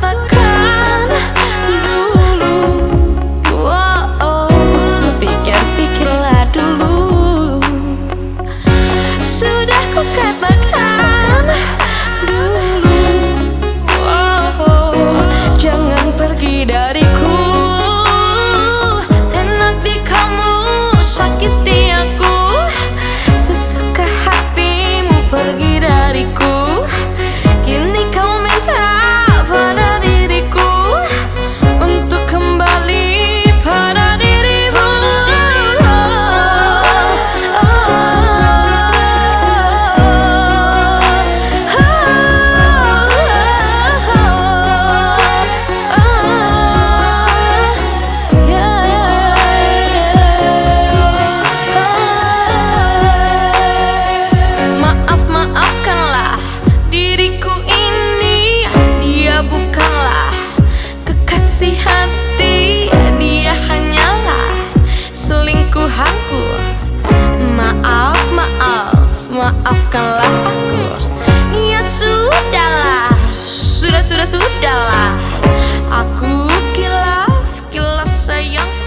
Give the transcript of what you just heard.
katakan dulu. Pikir-pikirlah dulu. Sudah ku katakan dulu. Jangan pergi dariku. Enak di kamu sakiti aku. Sesuka hatimu pergi dariku. Kini kau minta pada diriku untuk kembali pada dirimu. Maafkanlah diriku ini. Dia bukanlah kekasih hati. Dia hanyalah selingkuhanku. Maafkanlah aku. Ya sudahlah, sudahlah. Aku kilaf sayang.